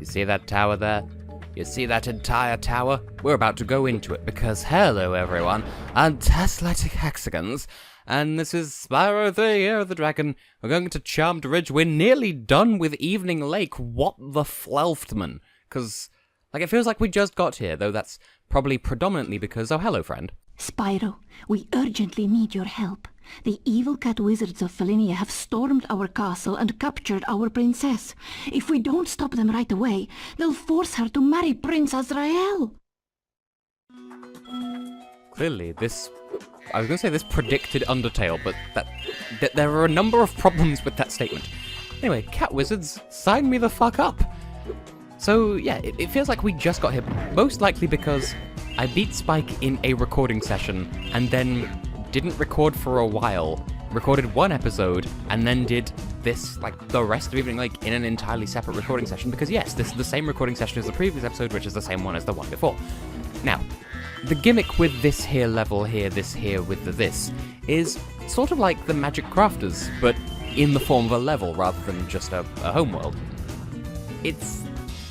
You see that tower there? You see that entire tower? We're about to go into it because hello everyone, I'm Tessellating Hexagons, and this is Spyro the Year of the Dragon. We're going to Charmed Ridge. We're nearly done with Evening Lake. What the Flelftman? Because, it feels like we just got here, though that's probably predominantly because, oh, hello, friend. Spyro, we urgently need your help. The evil cat wizards of Felinia have stormed our castle and captured our princess. If we don't stop them right away, they'll force her to marry Prince Azrael. Clearly, I was going to say this predicted Undertale, but there are a number of problems with that statement. Anyway, cat wizards, sign me the fuck up. So, yeah, it feels like we just got here, most likely because I beat Spike in a recording session, and then didn't record for a while, recorded one episode, and then did this, the rest of Evening Lake in an entirely separate recording session, because yes, this is the same recording session as the previous episode, which is the same one as the one before. Now, the gimmick with this here level here, this here with this, is sort of like the Magic Crafters, but in the form of a level rather than just a homeworld.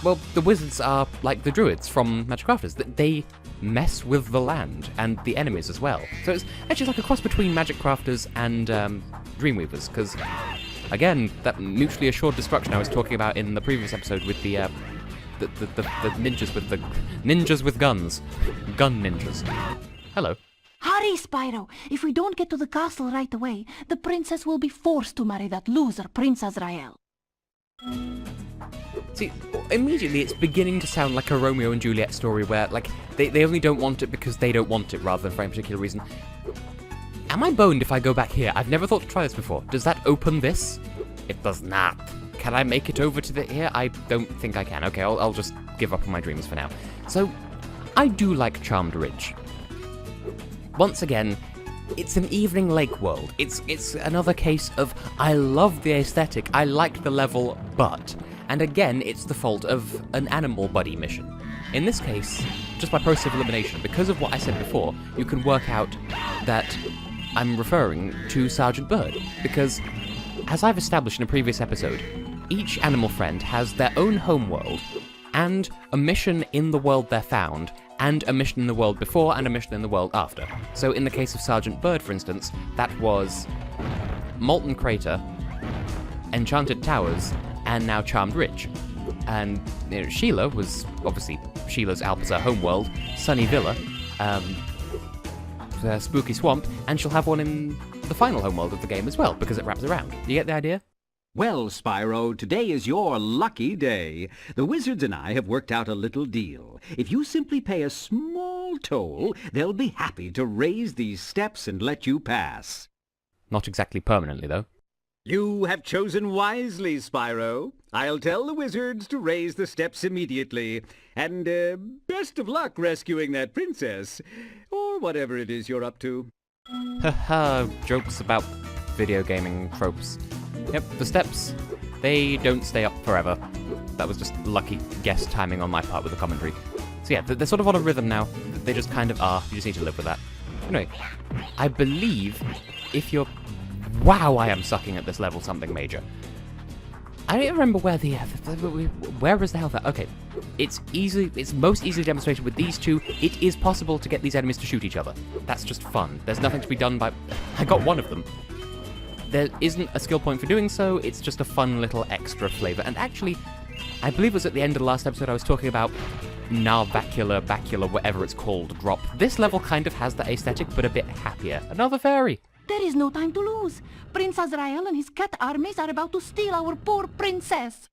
Well, the wizards are like the druids from Magic Crafters. They mess with the land and the enemies as well. So it's actually like a cross between Magic Crafters and Dreamweavers, because, again, that mutually assured destruction I was talking about in the previous episode with the ninjas with guns. Gun ninjas. Hello. Hurry, Spyro! If we don't get to the castle right away, the princess will be forced to marry that loser, Prince Azrael. See, immediately it's beginning to sound like a Romeo-and-Juliet story where, they only don't want it because they don't want it rather than for any particular reason. Am I boned if I go back here? I've never thought to try this before. Does that open this? It does not. Can I make it over to here? I don't think I can. Okay, I'll just give up on my dreams for now. So, I do like Charmed Ridge. Once again, it's an Evening Lake world. It's another case of, I love the aesthetic, I like the level, but... And again, it's the fault of an animal buddy mission. In this case, just by process of elimination, because of what I said before, you can work out that I'm referring to Sergeant Bird, because, as I've established in a previous episode, each animal friend has their own homeworld, and a mission in the world they're found, and a mission in the world before, and a mission in the world after. So in the case of Sergeant Bird, for instance, that was Molten Crater, Enchanted Towers, and now Charmed Ridge. And Sheila was, obviously, Sheila's Alpazar homeworld, Sunny Villa, Spooky Swamp, and she'll have one in the final homeworld of the game as well, because it wraps around. You get the idea? Well, Spyro, today is your lucky day. The wizards and I have worked out a little deal. If you simply pay a small toll, they'll be happy to raise these steps and let you pass. Not exactly permanently, though. You have chosen wisely, Spyro. I'll tell the wizards to raise the steps immediately. And, best of luck rescuing that princess. Or whatever it is you're up to. Haha, jokes about video gaming tropes. Yep, the steps, they don't stay up forever. That was just lucky guess timing on my part with the commentary. So yeah, they're sort of on a rhythm now. They just kind of are. You just need to live with that. Anyway, I believe if you're... Wow, I am sucking at this level something major. I don't even remember where where is the health at? Okay, it's most easily demonstrated with these two. It is possible to get these enemies to shoot each other. That's just fun. There's nothing to be done by... I got one of them. There isn't a skill point for doing so, it's just a fun little extra flavor. And actually, I believe it was at the end of the last episode I was talking about Narvacular, Bacula, whatever it's called, drop. This level kind of has that aesthetic, but a bit happier. Another fairy! There is no time to lose. Prince Azrael and his cat armies are about to steal our poor princess.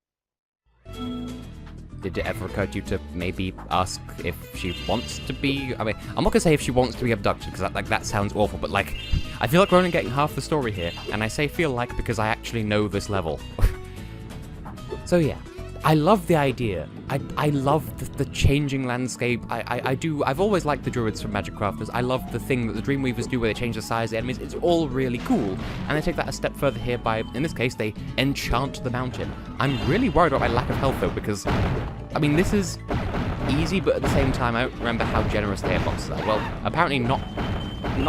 Did it ever occur to you to maybe ask if she wants to be... I mean, I'm not going to say if she wants to be abducted, because that sounds awful, but I feel like we're only getting half the story here, and I say feel like because I actually know this level. So yeah, I love the idea. I love the changing landscape. I do. I've always liked the druids from Magic Crafters. I love the thing that the Dreamweavers do where they change the size of the enemies. It's all really cool. And they take that a step further here by, in this case, they enchant the mountain. I'm really worried about my lack of health though, because, I mean, this is easy, but at the same time, I don't remember how generous the hitboxes are. Well, apparently not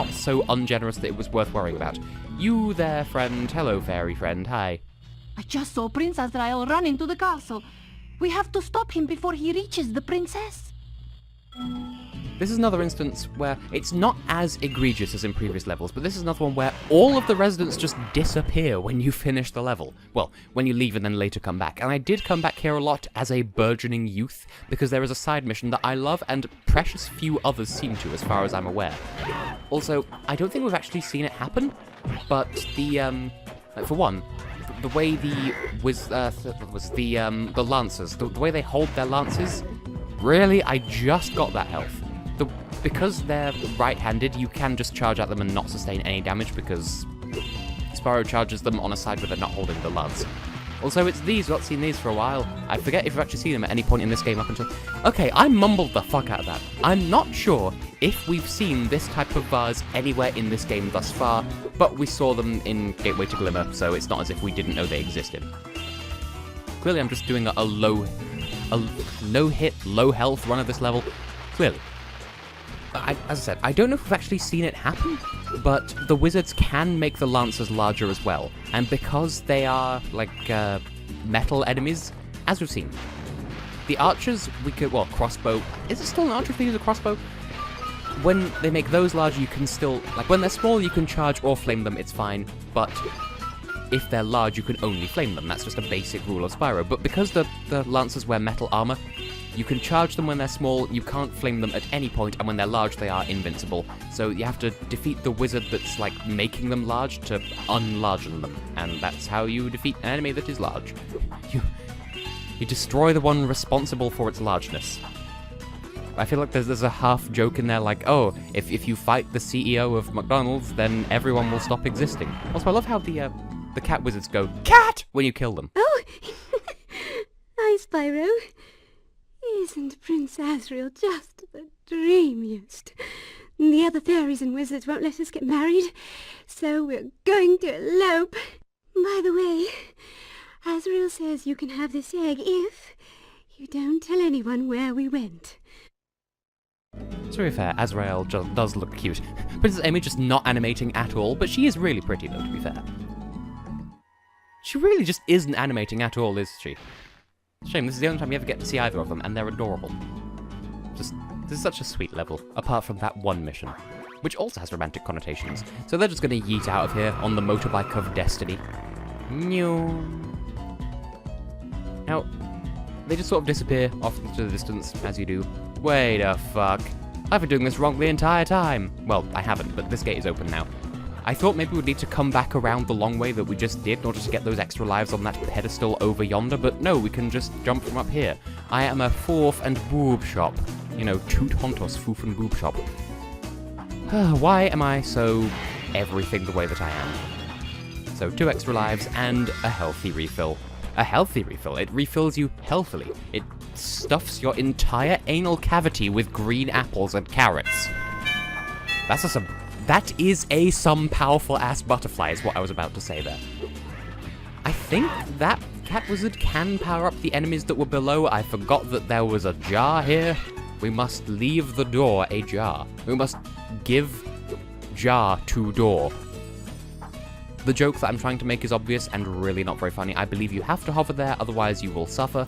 so ungenerous that it was worth worrying about. You there, friend. Hello, fairy friend. Hi. I just saw Prince Azrael run into the castle. We have to stop him before he reaches the princess. This is another instance where it's not as egregious as in previous levels, but this is another one where all of the residents just disappear when you finish the level. Well, when you leave and then later come back. And I did come back here a lot as a burgeoning youth, because there is a side mission that I love and precious few others seem to, as far as I'm aware. Also, I don't think we've actually seen it happen, but the, for one, the way the lancers, the way they hold their lances, really, I just got that health. Because they're right-handed, you can just charge at them and not sustain any damage because Spyro charges them on a side where they're not holding the lance. Also, it's these, we've not seen these for a while. I forget if we've actually seen them at any point in this game up until... Okay, I mumbled the fuck out of that. I'm not sure if we've seen this type of vase anywhere in this game thus far, but we saw them in Gateway to Glimmer, so it's not as if we didn't know they existed. Clearly, I'm just doing a no-hit, low-health run of this level. Clearly. As I said, I don't know if we've actually seen it happen, but the wizards can make the lancers larger as well. And because they are, like, metal enemies, as we've seen, the archers, we could, well, crossbow, is it still an archer if they use a crossbow? When they make those larger, you can still, like, when they're small, you can charge or flame them, it's fine, but if they're large, you can only flame them. That's just a basic rule of Spyro. But because the lancers wear metal armor, you can charge them when they're small, you can't flame them at any point, and when they're large, they are invincible. So you have to defeat the wizard that's, like, making them large to unlargen them. And that's how you defeat an enemy that is large. You destroy the one responsible for its largeness. I feel like there's a half joke in there, like, oh, if you fight the CEO of McDonald's, then everyone will stop existing. Also, I love how the cat wizards go, cat, when you kill them. Oh, hi, Spyro. Isn't Prince Asriel just the dreamiest? The other fairies and wizards won't let us get married, so we're going to elope. By the way, Asriel says you can have this egg if you don't tell anyone where we went. To be fair, Azrael does look cute. Princess Amy just not animating at all, but she is really pretty though, to be fair. She really just isn't animating at all, is she? Shame, this is the only time you ever get to see either of them, and they're adorable. This is such a sweet level, apart from that one mission, which also has romantic connotations. So they're just gonna yeet out of here on the motorbike of destiny. Now, they just sort of disappear off into the distance, as you do. Wait a fuck. I've been doing this wrong the entire time. Well, I haven't, but this gate is open now. I thought maybe we'd need to come back around the long way that we just did in order to get those extra lives on that pedestal over yonder, but no, we can just jump from up here. I am a foof and boob shop. You know, toot hontos, foof and boob shop. Why am I so everything the way that I am? So 2 extra lives and a healthy refill. A healthy refill. It refills you healthily. It stuffs your entire anal cavity with green apples and carrots. That is some powerful-ass butterfly, is what I was about to say there. I think that cat wizard can power up the enemies that were below. I forgot that there was a jar here. We must leave the door ajar. We must give jar to door. The joke that I'm trying to make is obvious and really not very funny. I believe you have to hover there, otherwise you will suffer.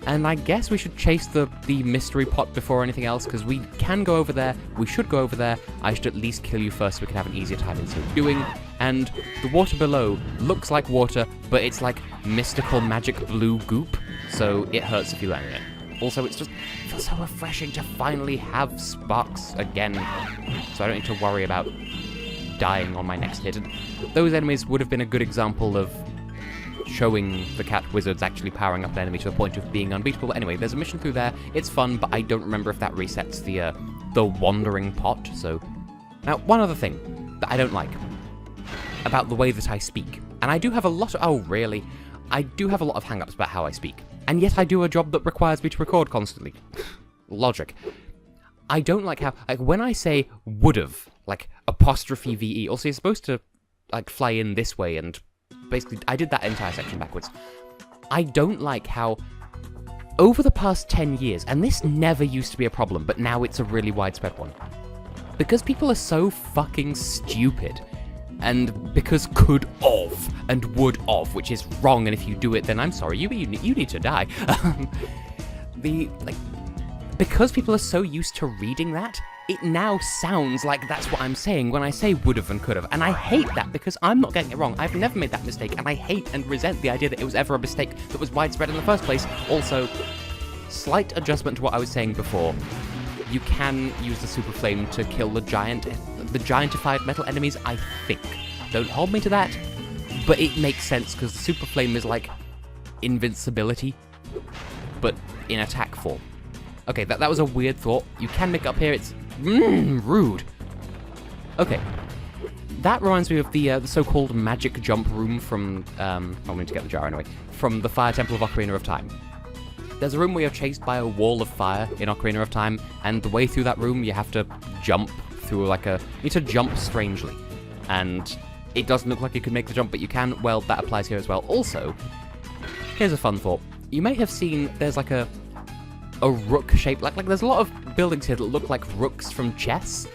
And I guess we should chase the mystery pot before anything else, because we can go over there, we should go over there, I should at least kill you first so we can have an easier time in so doing. And the water below looks like water, but it's like mystical magic blue goop, so it hurts if you land in it. Also, it feels so refreshing to finally have Sparx again, so I don't need to worry about dying on my next hit. And those enemies would have been a good example of showing the cat wizards actually powering up an enemy to the point of being unbeatable. But anyway, there's a mission through there. It's fun, but I don't remember if that resets the wandering pot. So now, one other thing that I don't like about the way that I speak, and I do have a lot of I do have a lot of hang-ups about how I speak, and yet I do a job that requires me to record constantly. Logic. I don't like how, like, when I say would've, like apostrophe VE, also you're supposed to like fly in this way, and basically, I did that entire section backwards. I don't like how, over the past 10 years, and this never used to be a problem, but now it's a really widespread one. Because people are so fucking stupid, and because and would of, which is wrong, and if you do it, then I'm sorry, you need to die. Because people are so used to reading that, it now sounds like that's what I'm saying when I say would've and could've, and I hate that because I'm not getting it wrong. I've never made that mistake, and I hate and resent the idea that it was ever a mistake that was widespread in the first place. Also, slight adjustment to what I was saying before. You can use the super flame to kill the giantified metal enemies, I think. Don't hold me to that, but it makes sense because the super flame is like invincibility, but in attack form. Okay, that was a weird thought. You can make it up here, it's rude. Okay, that reminds me of the so-called magic jump room from, I'm going to get the jar anyway, from the Fire Temple of Ocarina of Time. There's a room where you're chased by a wall of fire in Ocarina of Time, and the way through that room, you have to jump through you need to jump strangely. And it doesn't look like you can make the jump, but you can. Well, that applies here as well. Also, here's a fun thought. You may have seen there's like a rook shape, like there's a lot of buildings here that look like rooks from chess,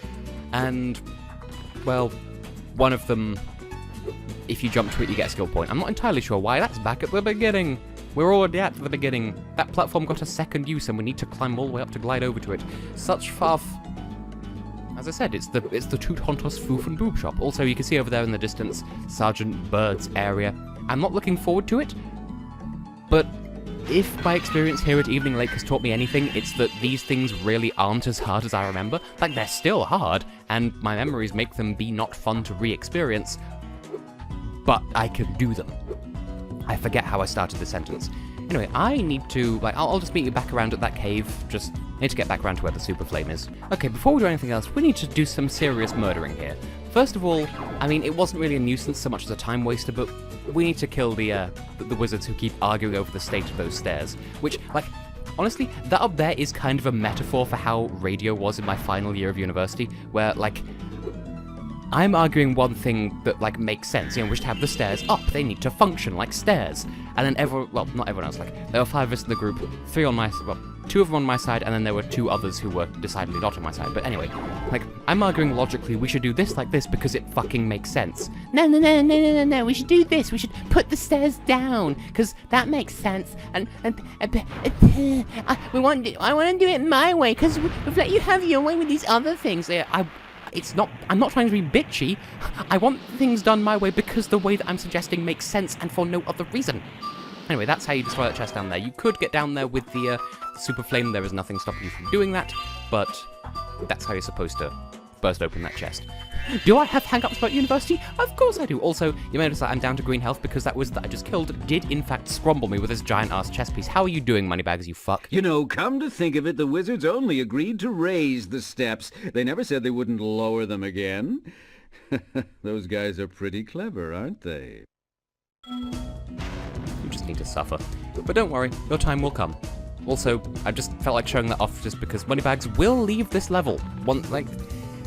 and, well, one of them, if you jump to it, you get a skill point. I'm not entirely sure why. That's back at the beginning. We're already at the beginning. That platform got a second use, and we need to climb all the way up to glide over to it. Such faff. As I said, it's the Toot Hontos Foof and Boob Shop. Also, you can see over there in the distance, Sergeant Bird's area. I'm not looking forward to it, but if my experience here at Evening Lake has taught me anything, it's that these things really aren't as hard as I remember. Like, they're still hard, and my memories make them be not fun to re-experience, but I can do them. I forget how I started the sentence. Anyway, I need to, I'll just meet you back around at that cave, just need to get back around to where the super flame is. Okay, before we do anything else, we need to do some serious murdering here. First of all, I mean, it wasn't really a nuisance so much as a time waster, but we need to kill the wizards who keep arguing over the state of those stairs. Which, honestly, that up there is kind of a metaphor for how radio was in my final year of university, where, I'm arguing one thing that, makes sense. We should have the stairs up. They need to function like stairs. And then not everyone else, there were 5 of us in the group, 3 on my, 2 of them on my side, and then there were 2 others who were decidedly not on my side. But anyway, I'm arguing logically we should do this like this because it fucking makes sense. No, we should do this. We should put the stairs down because that makes sense. And I want to do it my way because we've let you have your way with these other things. I'm not trying to be bitchy. I want things done my way because the way that I'm suggesting makes sense and for no other reason. Anyway, that's how you destroy that chest down there. You could get down there with the super flame. There is nothing stopping you from doing that, but that's how you're supposed to burst open that chest. Do I have hang-ups about university? Of course I do. Also, you may notice that I'm down to green health because that wizard that I just killed did in fact scrumble me with his giant-ass chest piece. How are you doing, Moneybags, you fuck? Come to think of it, the wizards only agreed to raise the steps. They never said they wouldn't lower them again. Those guys are pretty clever, aren't they? You just need to suffer. But don't worry, your time will come. Also, I just felt like showing that off just because Moneybags will leave this level.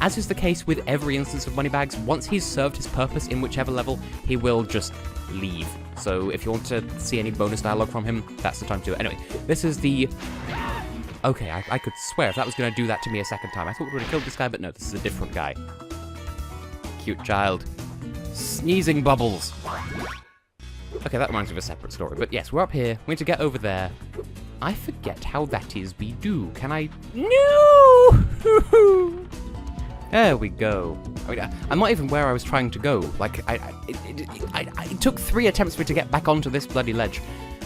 As is the case with every instance of Moneybags, once he's served his purpose in whichever level, he will just leave. So if you want to see any bonus dialogue from him, that's the time to do it. Anyway, this is the... Okay, I could swear if that was going to do that to me a second time. I thought we would have killed this guy, but no, this is a different guy. Cute child. Sneezing bubbles. Okay, that reminds me of a separate story. But yes, we're up here. We need to get over there. I forget how that is we do. Can I... No! There we go. I'm not even where I was trying to go. It took 3 attempts for me to get back onto this bloody ledge.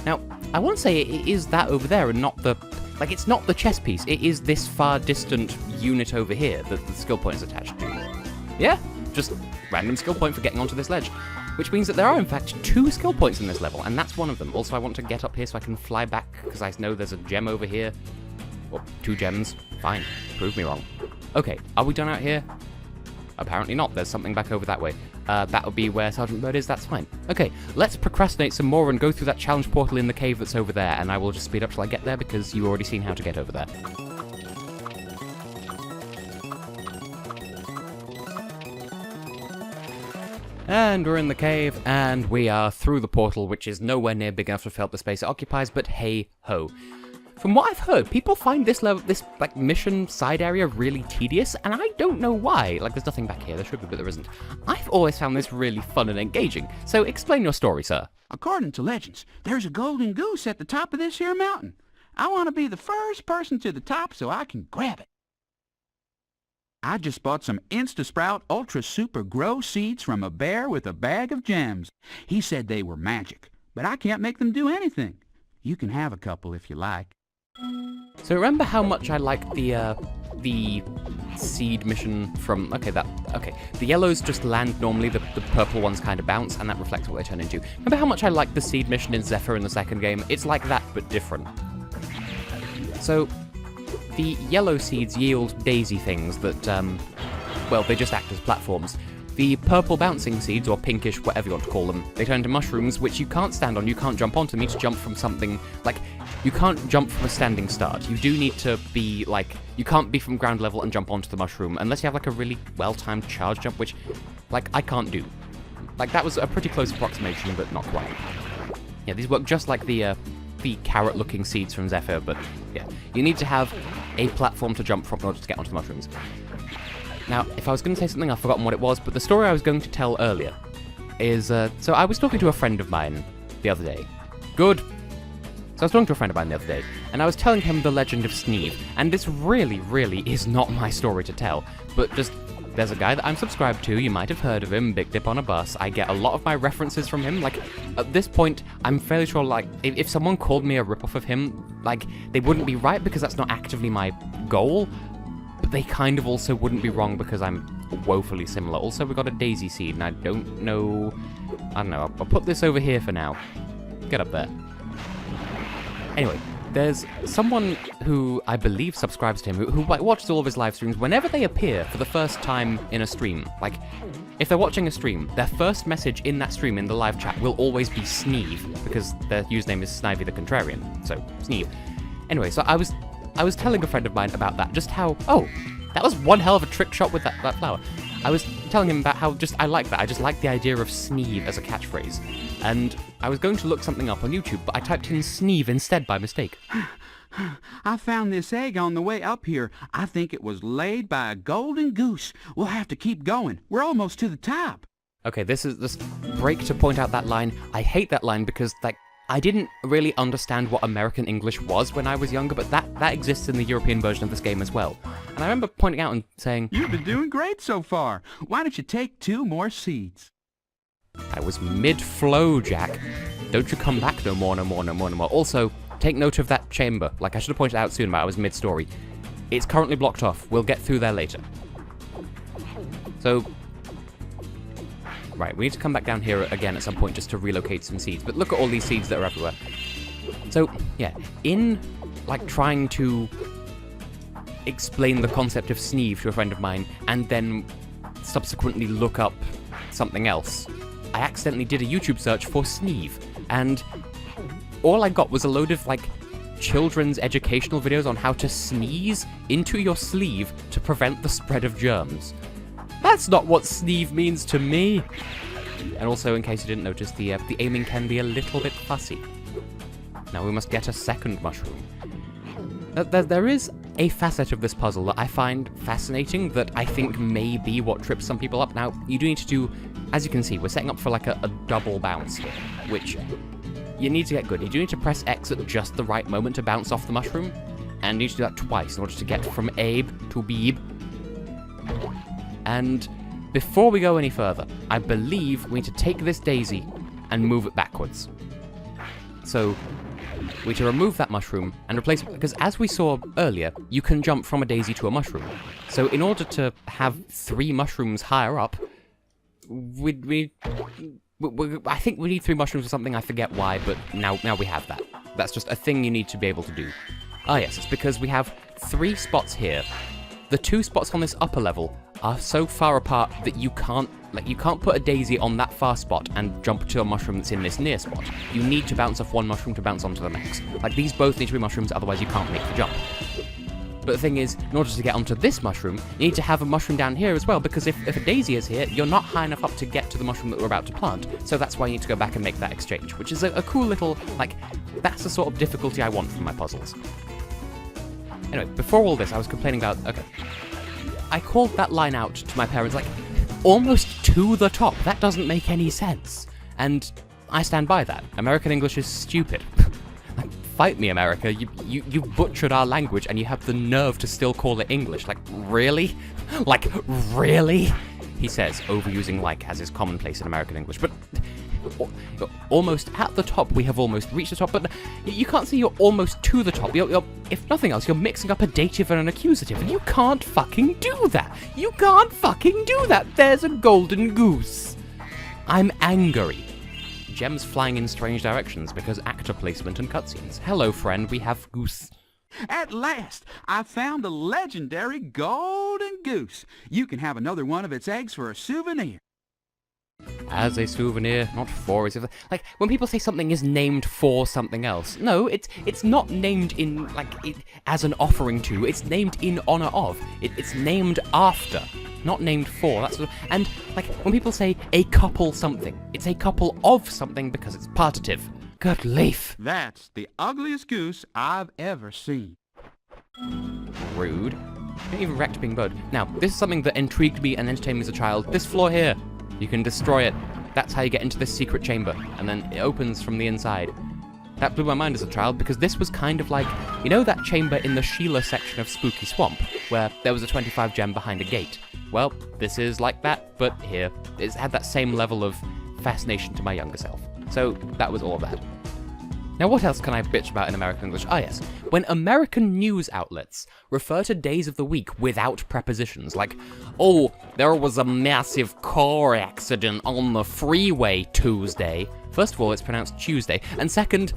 Now, I want to say it is that over there and not the... it's not the chess piece. It is this far distant unit over here that the skill point is attached to. Yeah, just random skill point for getting onto this ledge. Which means that there are, in fact, 2 skill points in this level, and that's one of them. Also, I want to get up here so I can fly back, because I know there's a gem over here. Or 2 gems. Fine. Prove me wrong. Okay, are we done out here? Apparently not. There's something back over that way. That would be where Sergeant Bird is. That's fine. Okay, let's procrastinate some more and go through that challenge portal in the cave that's over there, and I will just speed up till I get there, because you've already seen how to get over there. And we're in the cave, and we are through the portal, which is nowhere near big enough to fill up the space it occupies, but hey-ho. From what I've heard, people find this like mission side area really tedious, and I don't know why. Like, there's nothing back here. There should be, but there isn't. I've always found this really fun and engaging. So explain your story, sir. According to legends, there's a golden goose at the top of this here mountain. I want to be the first person to the top so I can grab it. I just bought some Insta-Sprout Ultra Super Grow seeds from a bear with a bag of gems. He said they were magic, but I can't make them do anything. You can have a couple if you like. So remember how much I like the seed mission from... Okay, the yellows just land normally, the purple ones kind of bounce, and that reflects what they turn into. Remember how much I like the seed mission in Zephyr in the second game? It's like that, but different. So, the yellow seeds yield daisy things that, well, they just act as platforms. The purple bouncing seeds, or pinkish, whatever you want to call them, they turn into mushrooms, which you can't stand on, you can't jump onto them, you need to jump from something, like, you can't jump from a standing start. You do need to be, like, you can't be from ground level and jump onto the mushroom, unless you have, like, a really well-timed charge jump, which, like, I can't do. Like, that was a pretty close approximation, but not quite. Yeah, these work just like the carrot-looking seeds from Zephyr, but, yeah. You need to have a platform to jump from in order to get onto the mushrooms. Now, if I was going to say something, I've forgotten what it was, but the story I was going to tell earlier is, so I was talking to a friend of mine the other day. Good. So I was talking to a friend of mine the other day, and I was telling him the legend of Sneeve, and this really, really is not my story to tell, but just, there's a guy that I'm subscribed to, you might have heard of him, Big Dip on a Bus. I get a lot of my references from him, like, at this point, I'm fairly sure, like, if someone called me a ripoff of him, like, they wouldn't be right because that's not actively my goal, but they kind of also wouldn't be wrong because I'm woefully similar. Also, we got a daisy seed, and I don't know, I'll put this over here for now. Get up there. Anyway, there's someone who I believe subscribes to him, who watches all of his live streams whenever they appear for the first time in a stream. Like, if they're watching a stream, their first message in that stream in the live chat will always be Sneeve, because their username is Snivy the Contrarian, so Sneeve. Anyway, so I was telling a friend of mine about that, just how, oh, that was one hell of a trick shot with that flower. I was telling him about how I like that. I just like the idea of Sneeve as a catchphrase. And I was going to look something up on YouTube, but I typed in Sneeve instead by mistake. I found this egg on the way up here. I think it was laid by a golden goose. We'll have to keep going. We're almost to the top. Okay, this break to point out that line. I hate that line because, like, I didn't really understand what American English was when I was younger, but that exists in the European version of this game as well. And I remember pointing out and saying, You've been doing great so far. Why don't you take 2 more seeds? I was mid-flow, Jack. Don't you come back no more. Also, take note of that chamber. Like, I should have pointed out soon, but I was mid-story. It's currently blocked off. We'll get through there later. So, right, we need to come back down here again at some point just to relocate some seeds. But look at all these seeds that are everywhere. So, yeah, in, like, trying to explain the concept of Sneeve to a friend of mine, and then subsequently look up something else, I accidentally did a YouTube search for Sneeve, and all I got was a load of, like, children's educational videos on how to sneeze into your sleeve to prevent the spread of germs. That's not what Sneeve means to me! And also, in case you didn't notice, the aiming can be a little bit fussy. Now we must get a second mushroom. There is a facet of this puzzle that I find fascinating that I think may be what trips some people up. Now, you do need to do, as you can see, we're setting up for like a double bounce here, which you need to get good. You do need to press X at just the right moment to bounce off the mushroom, and you need to do that twice in order to get from Abe to Beeb. And before we go any further, I believe we need to take this daisy and move it backwards. So, we need to remove that mushroom and replace it, because as we saw earlier, you can jump from a daisy to a mushroom. So in order to have 3 mushrooms higher up, I think we need 3 mushrooms or something, I forget why, but now we have that. That's just a thing you need to be able to do. Ah yes, it's because we have 3 spots here. The 2 spots on this upper level are so far apart that you can't put a daisy on that far spot and jump to a mushroom that's in this near spot. You need to bounce off one mushroom to bounce onto the next. Like, these both need to be mushrooms, otherwise you can't make the jump. But the thing is, in order to get onto this mushroom, you need to have a mushroom down here as well, because if a daisy is here, you're not high enough up to get to the mushroom that we're about to plant. So that's why you need to go back and make that exchange, which is a cool little, like, that's the sort of difficulty I want from my puzzles. Anyway, before all this, I was complaining about, okay, I called that line out to my parents, like, almost to the top. That doesn't make any sense. And I stand by that. American English is stupid. Like, fight me, America. You butchered our language and you have the nerve to still call it English. Like, really? Like, really? He says, overusing like as is commonplace in American English. But almost at the top, we have almost reached the top, but you can't say you're almost to the top. You're, if nothing else, you're mixing up a dative and an accusative, and you can't fucking do that. You can't fucking do that. There's a golden goose. I'm angry. Gems flying in strange directions because actor placement and cutscenes. Hello, friend, we have goose. At last, I found the legendary golden goose. You can have another one of its eggs for a souvenir. As a souvenir, not for a souvenir. Like, when people say something is named for something else, no, it's not named in, like, as an offering to, it's named in honor of. It's named after, not named for. That's what, and, like, when people say a couple something, it's a couple of something because it's partitive. Good leaf. That's the ugliest goose I've ever seen. Rude. Not even wrecked being bowed. Now, this is something that intrigued me and entertained me as a child. This floor here. You can destroy it. That's how you get into this secret chamber, and then it opens from the inside. That blew my mind as a child, because this was kind of like, you know that chamber in the Sheila section of Spooky Swamp, where there was a 25 gem behind a gate? Well, this is like that, but here. It's had that same level of fascination to my younger self. So, that was all of that. Now, what else can I bitch about in American English? Ah, yes. When American news outlets refer to days of the week without prepositions, like, oh, there was a massive car accident on the freeway Tuesday. First of all, it's pronounced Tuesday. And second,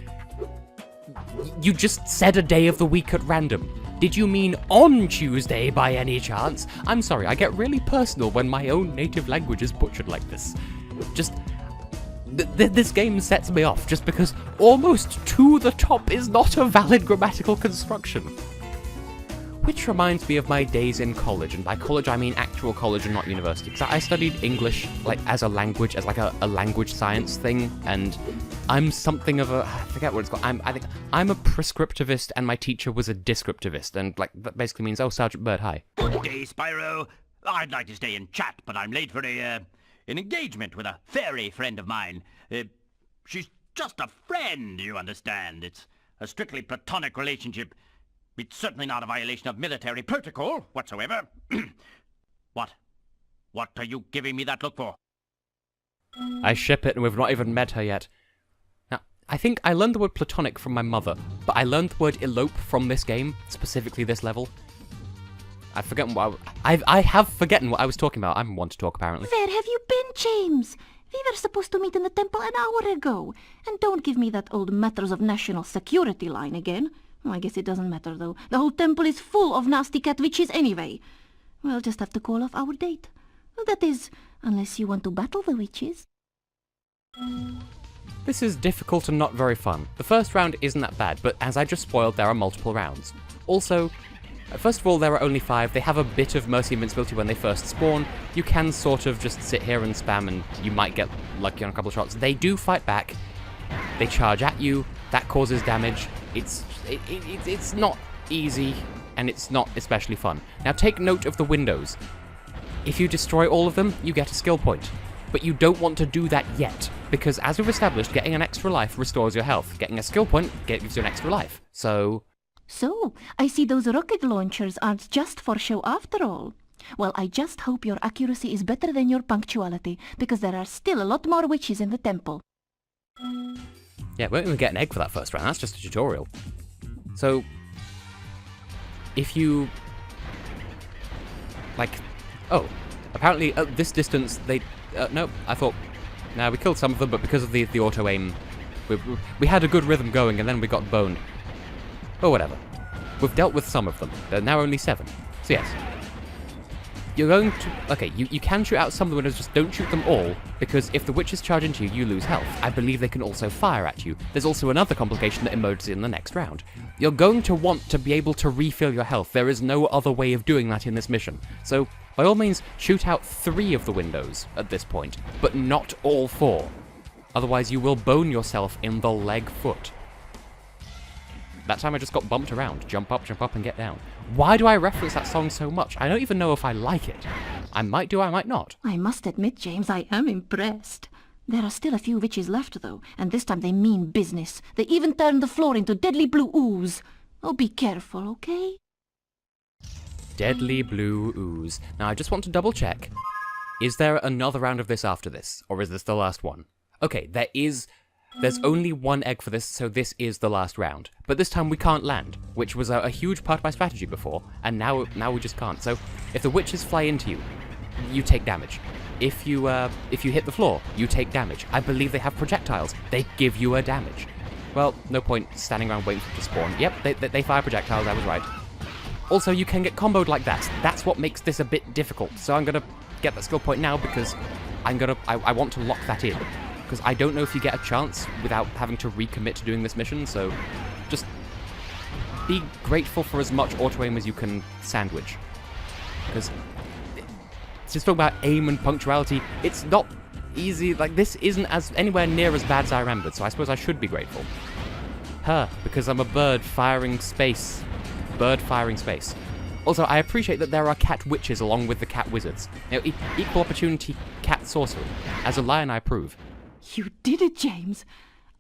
you just said a day of the week at random. Did you mean on Tuesday by any chance? I'm sorry, I get really personal when my own native language is butchered like this. Just... this game sets me off just because almost to the top is not a valid grammatical construction. Which reminds me of my days in college, and by college I mean actual college and not university, because I studied English like as a language, as like a language science thing, and I'm something of a, I forget what it's called, I think I'm a prescriptivist and my teacher was a descriptivist, and like that basically means, oh, Sergeant Bird, hi. Good day, Spyro. I'd like to stay and chat, but I'm late for an engagement with a fairy friend of mine. She's just a friend, you understand. It's a strictly platonic relationship. It's certainly not a violation of military protocol whatsoever. What? What are you giving me that look for? I ship it and we've not even met her yet. Now, I think I learned the word platonic from my mother, but I learned the word elope from this game, specifically this level. I've forgotten what I have forgotten what I was talking about. I'm one to talk, apparently. Where have you been, James? We were supposed to meet in the temple an hour ago. And don't give me that old matters of national security line again. Well, I guess it doesn't matter, though. The whole temple is full of nasty cat witches anyway. We'll just have to call off our date. That is, unless you want to battle the witches. This is difficult and not very fun. The first round isn't that bad, but as I just spoiled, there are multiple rounds. Also, first of all, there are only 5. They have a bit of mercy invincibility when they first spawn. You can sort of just sit here and spam and you might get lucky on a couple of shots. They do fight back. They charge at you. That causes damage. It's not easy, and it's not especially fun. Now take note of the windows. If you destroy all of them, you get a skill point. But you don't want to do that yet, because as we've established, getting an extra life restores your health. Getting a skill point gives you an extra life. So, I see those rocket launchers aren't just for show after all. Well, I just hope your accuracy is better than your punctuality, because there are still a lot more witches in the temple. yeah, we won't even get an egg for that first round. That's just a tutorial. So, if you... like... oh, apparently at this distance they... no, I thought... nah, we killed some of them, but because of the auto-aim... we had a good rhythm going, and then we got boned. Or whatever. We've dealt with some of them. There are now only 7. So yes. you're going to... Okay, you can shoot out some of the windows, just don't shoot them all, because if the witches charge into you, you lose health. I believe they can also fire at you. There's also another complication that emerges in the next round. You're going to want to be able to refill your health. There is no other way of doing that in this mission. So, by all means, shoot out 3 of the windows at this point, but not all 4. Otherwise, you will bone yourself in the leg foot. That time I just got bumped around. Jump up, and get down. Why do I reference that song so much? I don't even know if I like it. I might do, I might not. I must admit, James, I am impressed. There are still a few witches left, though, and this time they mean business. They even turned the floor into deadly blue ooze. Oh, be careful, okay? Deadly blue ooze. Now, I just want to double check. Is there another round of this after this? Or is this the last one? Okay, there's only 1 egg for this, so this is the last round. But this time we can't land, which was a huge part of my strategy before, and now we just can't. So, if the witches fly into you, you take damage. If you hit the floor, you take damage. I believe they have projectiles. They give you a damage. Well, no point standing around waiting for it to spawn. Yep, they fire projectiles, I was right. Also, you can get comboed like that. That's what makes this a bit difficult. So I'm gonna get that skill point now because I want to lock that in. Because I don't know if you get a chance without having to recommit to doing this mission, so just be grateful for as much auto-aim as you can sandwich. Because just talking about aim and punctuality, it's not easy. Like, this isn't anywhere near as bad as I remembered, so I suppose I should be grateful. Because I'm a bird firing space. Also, I appreciate that there are cat witches along with the cat wizards. You know, equal opportunity cat sorcery. As a lion, I approve. You did it, James.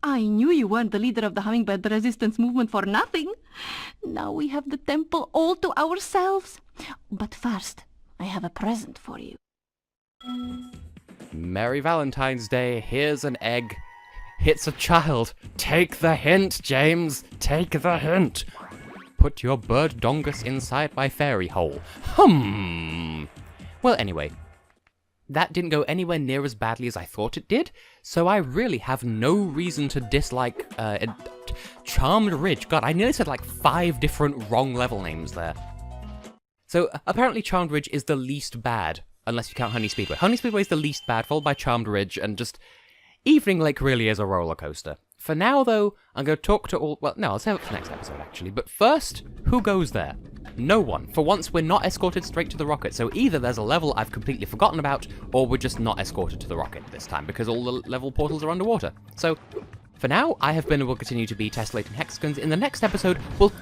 I knew you weren't the leader of the hummingbird resistance movement for nothing. Now we have the temple all to ourselves. But first, I have a present for you. Merry Valentine's Day. Here's an egg. It's a child. Take the hint, James. Take the hint. Put your bird dongus inside my fairy hole. Well, anyway. That didn't go anywhere near as badly as I thought it did, so I really have no reason to dislike Charmed Ridge. God, I nearly said like 5 different wrong level names there. So, apparently Charmed Ridge is the least bad, unless you count Honey Speedway. Honey Speedway is the least bad, followed by Charmed Ridge, and just Evening Lake really is a roller coaster. For now, though, I'm going to talk to all... Well, no, I'll save it for next episode, actually. But first, who goes there? No one. For once, we're not escorted straight to the rocket, so either there's a level I've completely forgotten about, or we're just not escorted to the rocket this time, because all the level portals are underwater. So, for now, I have been and will continue to be Tessellating Hexagons. In the next episode, we'll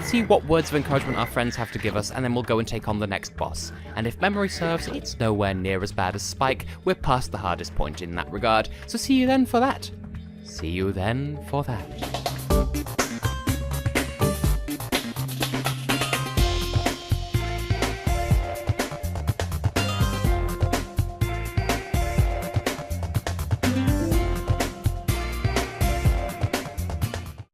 see what words of encouragement our friends have to give us, and then we'll go and take on the next boss. And if memory serves, it's nowhere near as bad as Spike. We're past the hardest point in that regard, so see you then for that. See you then for that.